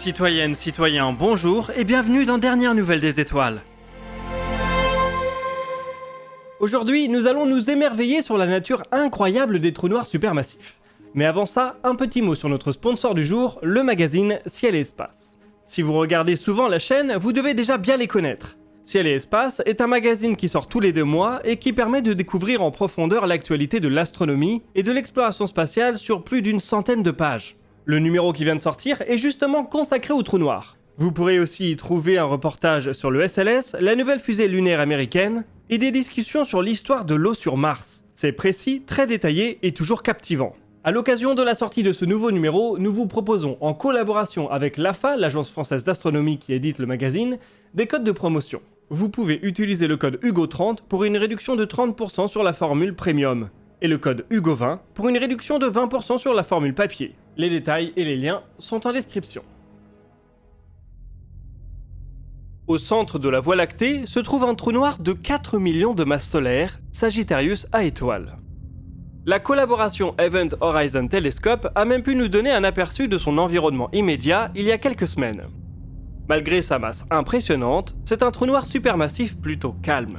Citoyennes, citoyens, bonjour et bienvenue dans Dernière Nouvelle des Étoiles. Aujourd'hui, nous allons nous émerveiller sur la nature incroyable des trous noirs supermassifs. Mais avant ça, un petit mot sur notre sponsor du jour, le magazine Ciel et Espace. Si vous regardez souvent la chaîne, vous devez déjà bien les connaître. Ciel et Espace est un magazine qui sort tous les 2 mois et qui permet de découvrir en profondeur l'actualité de l'astronomie et de l'exploration spatiale sur plus d'une centaine de pages. Le numéro qui vient de sortir est justement consacré aux trous noirs. Vous pourrez aussi y trouver un reportage sur le SLS, la nouvelle fusée lunaire américaine, et des discussions sur l'histoire de l'eau sur Mars. C'est précis, très détaillé et toujours captivant. À l'occasion de la sortie de ce nouveau numéro, nous vous proposons, en collaboration avec l'AFA, l'agence française d'astronomie qui édite le magazine, des codes de promotion. Vous pouvez utiliser le code HUGO30 pour une réduction de 30% sur la formule Premium, et le code HUGO20 pour une réduction de 20% sur la formule papier. Les détails et les liens sont en description. Au centre de la Voie lactée se trouve un trou noir de 4 millions de masses solaires, Sagittarius A étoile. La collaboration Event Horizon Telescope a même pu nous donner un aperçu de son environnement immédiat il y a quelques semaines. Malgré sa masse impressionnante, c'est un trou noir supermassif plutôt calme.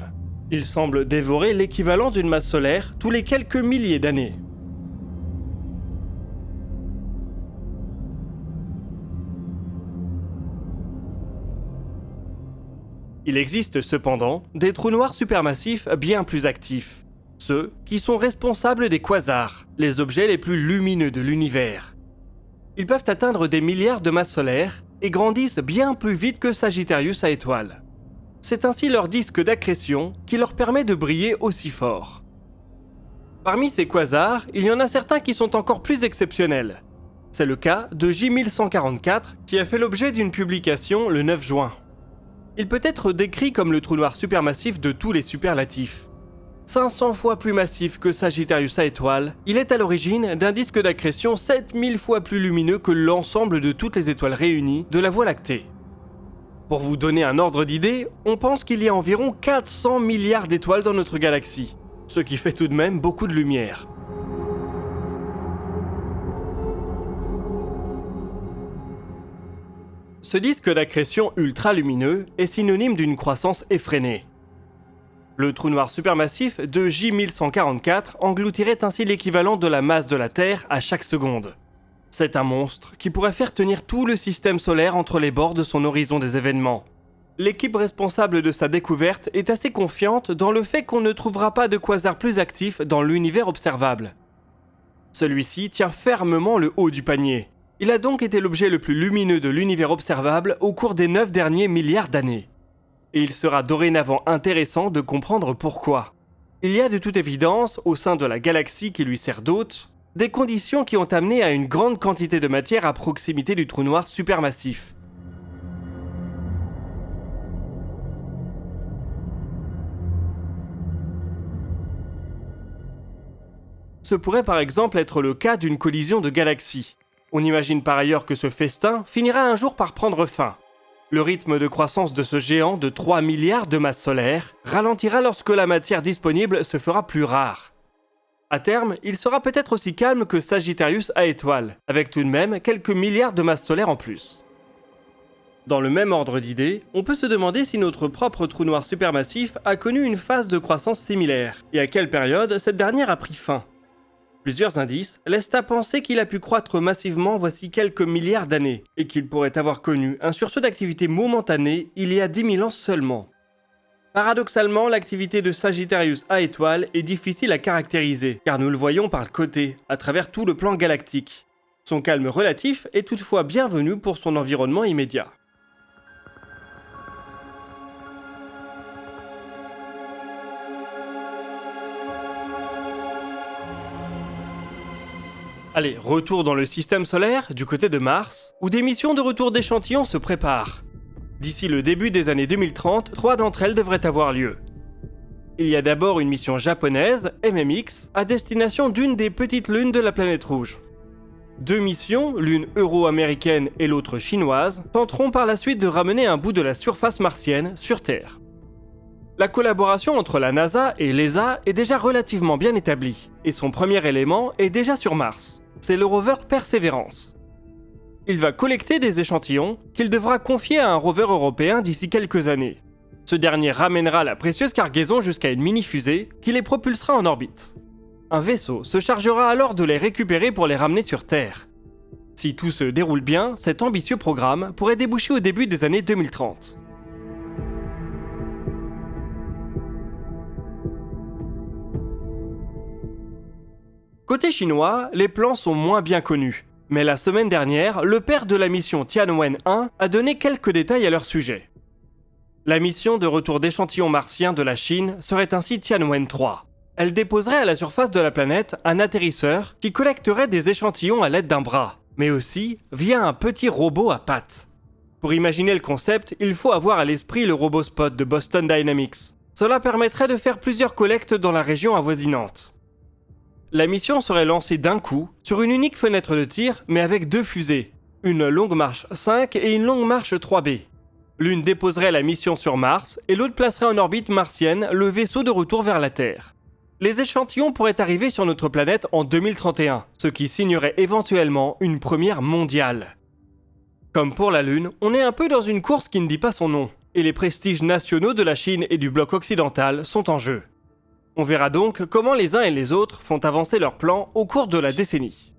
Il semble dévorer l'équivalent d'une masse solaire tous les quelques milliers d'années. Il existe cependant des trous noirs supermassifs bien plus actifs, ceux qui sont responsables des quasars, les objets les plus lumineux de l'univers. Ils peuvent atteindre des milliards de masses solaires et grandissent bien plus vite que Sagittarius A étoile. C'est ainsi leur disque d'accrétion qui leur permet de briller aussi fort. Parmi ces quasars, il y en a certains qui sont encore plus exceptionnels. C'est le cas de J1144 qui a fait l'objet d'une publication le 9 juin. Il peut être décrit comme le trou noir supermassif de tous les superlatifs. 500 fois plus massif que Sagittarius A étoile, il est à l'origine d'un disque d'accrétion 7000 fois plus lumineux que l'ensemble de toutes les étoiles réunies de la Voie lactée. Pour vous donner un ordre d'idée, on pense qu'il y a environ 400 milliards d'étoiles dans notre galaxie, ce qui fait tout de même beaucoup de lumière. Ce disque d'accrétion ultra-lumineux est synonyme d'une croissance effrénée. Le trou noir supermassif de J1144 engloutirait ainsi l'équivalent de la masse de la Terre à chaque seconde. C'est un monstre qui pourrait faire tenir tout le système solaire entre les bords de son horizon des événements. L'équipe responsable de sa découverte est assez confiante dans le fait qu'on ne trouvera pas de quasar plus actif dans l'univers observable. Celui-ci tient fermement le haut du panier. Il a donc été l'objet le plus lumineux de l'univers observable au cours des 9 derniers milliards d'années. Et il sera dorénavant intéressant de comprendre pourquoi. Il y a de toute évidence, au sein de la galaxie qui lui sert d'hôte, des conditions qui ont amené à une grande quantité de matière à proximité du trou noir supermassif. Ce pourrait par exemple être le cas d'une collision de galaxies. On imagine par ailleurs que ce festin finira un jour par prendre fin. Le rythme de croissance de ce géant de 3 milliards de masses solaires ralentira lorsque la matière disponible se fera plus rare. À terme, il sera peut-être aussi calme que Sagittarius A étoile, avec tout de même quelques milliards de masses solaires en plus. Dans le même ordre d'idées, on peut se demander si notre propre trou noir supermassif a connu une phase de croissance similaire, et à quelle période cette dernière a pris fin. Plusieurs indices laissent à penser qu'il a pu croître massivement voici quelques milliards d'années, et qu'il pourrait avoir connu un sursaut d'activité momentanée il y a 10 000 ans seulement. Paradoxalement, l'activité de Sagittarius A étoile est difficile à caractériser, car nous le voyons par le côté, à travers tout le plan galactique. Son calme relatif est toutefois bienvenu pour son environnement immédiat. Allez, retour dans le système solaire, du côté de Mars, où des missions de retour d'échantillons se préparent. D'ici le début des années 2030, 3 d'entre elles devraient avoir lieu. Il y a d'abord une mission japonaise, MMX, à destination d'une des petites lunes de la planète rouge. 2 missions, l'une euro-américaine et l'autre chinoise, tenteront par la suite de ramener un bout de la surface martienne sur Terre. La collaboration entre la NASA et l'ESA est déjà relativement bien établie, et son premier élément est déjà sur Mars. C'est le rover Perseverance. Il va collecter des échantillons qu'il devra confier à un rover européen d'ici quelques années. Ce dernier ramènera la précieuse cargaison jusqu'à une mini-fusée qui les propulsera en orbite. Un vaisseau se chargera alors de les récupérer pour les ramener sur Terre. Si tout se déroule bien, cet ambitieux programme pourrait déboucher au début des années 2030. Côté chinois, les plans sont moins bien connus. Mais la semaine dernière, le père de la mission Tianwen-1 a donné quelques détails à leur sujet. La mission de retour d'échantillons martiens de la Chine serait ainsi Tianwen-3. Elle déposerait à la surface de la planète un atterrisseur qui collecterait des échantillons à l'aide d'un bras, mais aussi via un petit robot à pattes. Pour imaginer le concept, il faut avoir à l'esprit le robot Spot de Boston Dynamics. Cela permettrait de faire plusieurs collectes dans la région avoisinante. La mission serait lancée d'un coup, sur une unique fenêtre de tir, mais avec 2 fusées, une longue marche 5 et une longue marche 3B. L'une déposerait la mission sur Mars et l'autre placerait en orbite martienne le vaisseau de retour vers la Terre. Les échantillons pourraient arriver sur notre planète en 2031, ce qui signerait éventuellement une première mondiale. Comme pour la Lune, on est un peu dans une course qui ne dit pas son nom, et les prestiges nationaux de la Chine et du bloc occidental sont en jeu. On verra donc comment les uns et les autres font avancer leurs plans au cours de la décennie.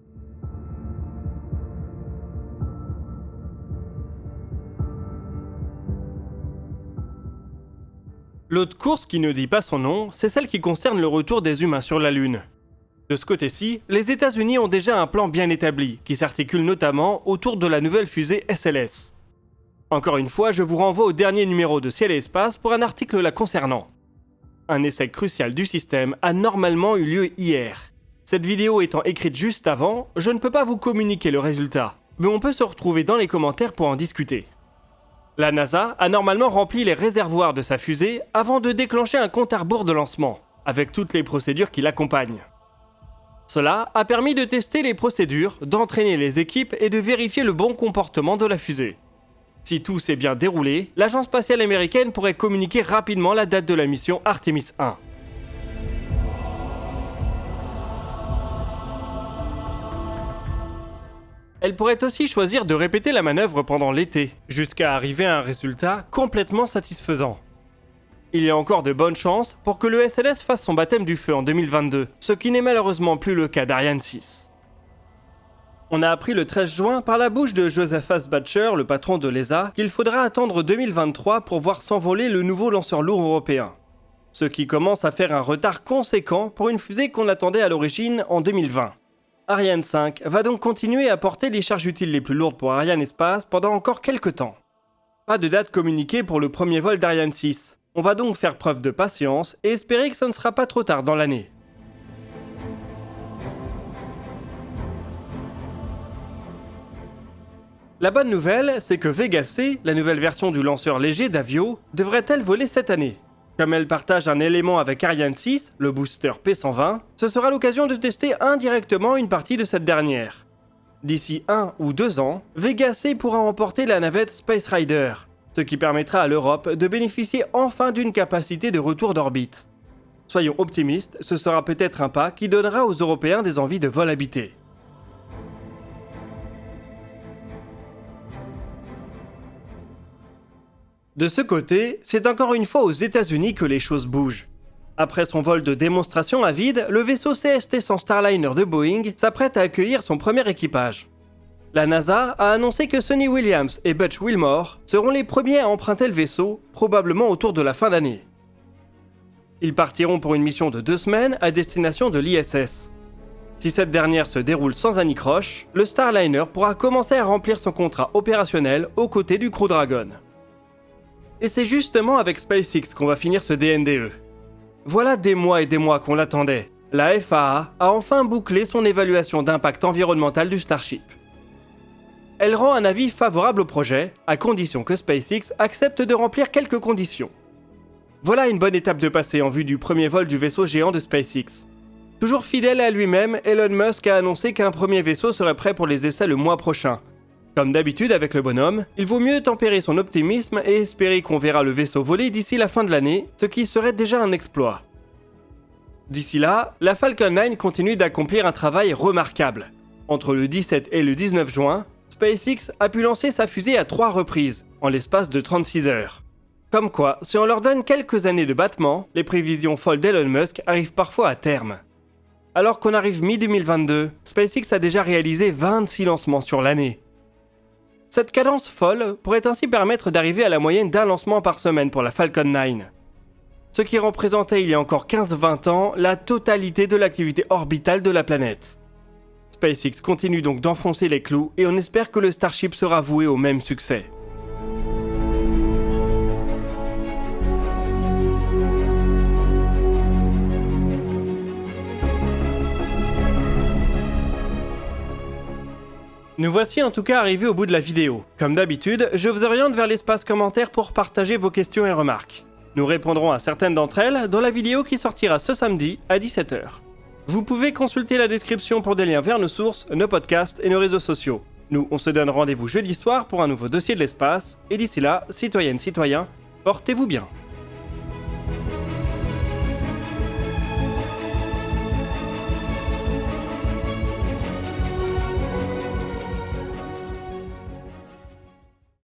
L'autre course qui ne dit pas son nom, c'est celle qui concerne le retour des humains sur la Lune. De ce côté-ci, les États-Unis ont déjà un plan bien établi, qui s'articule notamment autour de la nouvelle fusée SLS. Encore une fois, je vous renvoie au dernier numéro de Ciel et Espace pour un article la concernant. Un essai crucial du système a normalement eu lieu hier. Cette vidéo étant écrite juste avant, je ne peux pas vous communiquer le résultat, mais on peut se retrouver dans les commentaires pour en discuter. La NASA a normalement rempli les réservoirs de sa fusée avant de déclencher un compte à rebours de lancement, avec toutes les procédures qui l'accompagnent. Cela a permis de tester les procédures, d'entraîner les équipes et de vérifier le bon comportement de la fusée. Si tout s'est bien déroulé, l'agence spatiale américaine pourrait communiquer rapidement la date de la mission Artemis 1. Elle pourrait aussi choisir de répéter la manœuvre pendant l'été, jusqu'à arriver à un résultat complètement satisfaisant. Il y a encore de bonnes chances pour que le SLS fasse son baptême du feu en 2022, ce qui n'est malheureusement plus le cas d'Ariane 6. On a appris le 13 juin par la bouche de Joseph Fassbacher, le patron de l'ESA, qu'il faudra attendre 2023 pour voir s'envoler le nouveau lanceur lourd européen. Ce qui commence à faire un retard conséquent pour une fusée qu'on attendait à l'origine en 2020. Ariane 5 va donc continuer à porter les charges utiles les plus lourdes pour Ariane Espace pendant encore quelques temps. Pas de date communiquée pour le premier vol d'Ariane 6. On va donc faire preuve de patience et espérer que ce ne sera pas trop tard dans l'année. La bonne nouvelle, c'est que Vega C, la nouvelle version du lanceur léger d'Avio, devrait-elle voler cette année. Comme elle partage un élément avec Ariane 6, le booster P120, ce sera l'occasion de tester indirectement une partie de cette dernière. D'ici 1 ou 2 ans, Vega C pourra emporter la navette Space Rider, ce qui permettra à l'Europe de bénéficier enfin d'une capacité de retour d'orbite. Soyons optimistes, ce sera peut-être un pas qui donnera aux Européens des envies de vol habité. De ce côté, c'est encore une fois aux États-Unis que les choses bougent. Après son vol de démonstration à vide, le vaisseau CST-100 Starliner de Boeing s'apprête à accueillir son premier équipage. La NASA a annoncé que Sonny Williams et Butch Wilmore seront les premiers à emprunter le vaisseau, probablement autour de la fin d'année. Ils partiront pour une mission de 2 semaines à destination de l'ISS. Si cette dernière se déroule sans anicroche, le Starliner pourra commencer à remplir son contrat opérationnel aux côtés du Crew Dragon. Et c'est justement avec SpaceX qu'on va finir ce DNDE. Voilà des mois et des mois qu'on l'attendait. La FAA a enfin bouclé son évaluation d'impact environnemental du Starship. Elle rend un avis favorable au projet, à condition que SpaceX accepte de remplir quelques conditions. Voilà une bonne étape de passé en vue du premier vol du vaisseau géant de SpaceX. Toujours fidèle à lui-même, Elon Musk a annoncé qu'un premier vaisseau serait prêt pour les essais le mois prochain. Comme d'habitude avec le bonhomme, il vaut mieux tempérer son optimisme et espérer qu'on verra le vaisseau voler d'ici la fin de l'année, ce qui serait déjà un exploit. D'ici là, la Falcon 9 continue d'accomplir un travail remarquable. Entre le 17 et le 19 juin, SpaceX a pu lancer sa fusée à 3 reprises, en l'espace de 36 heures. Comme quoi, si on leur donne quelques années de battement, les prévisions folles d'Elon Musk arrivent parfois à terme. Alors qu'on arrive mi-2022, SpaceX a déjà réalisé 26 lancements sur l'année. Cette cadence folle pourrait ainsi permettre d'arriver à la moyenne d'un lancement par semaine pour la Falcon 9. Ce qui représentait il y a encore 15-20 ans la totalité de l'activité orbitale de la planète. SpaceX continue donc d'enfoncer les clous et on espère que le Starship sera voué au même succès. Nous voici en tout cas arrivés au bout de la vidéo. Comme d'habitude, je vous oriente vers l'espace commentaire pour partager vos questions et remarques. Nous répondrons à certaines d'entre elles dans la vidéo qui sortira ce samedi à 17h. Vous pouvez consulter la description pour des liens vers nos sources, nos podcasts et nos réseaux sociaux. Nous, on se donne rendez-vous jeudi soir pour un nouveau dossier de l'espace, et d'ici là, citoyennes, citoyens, portez-vous bien.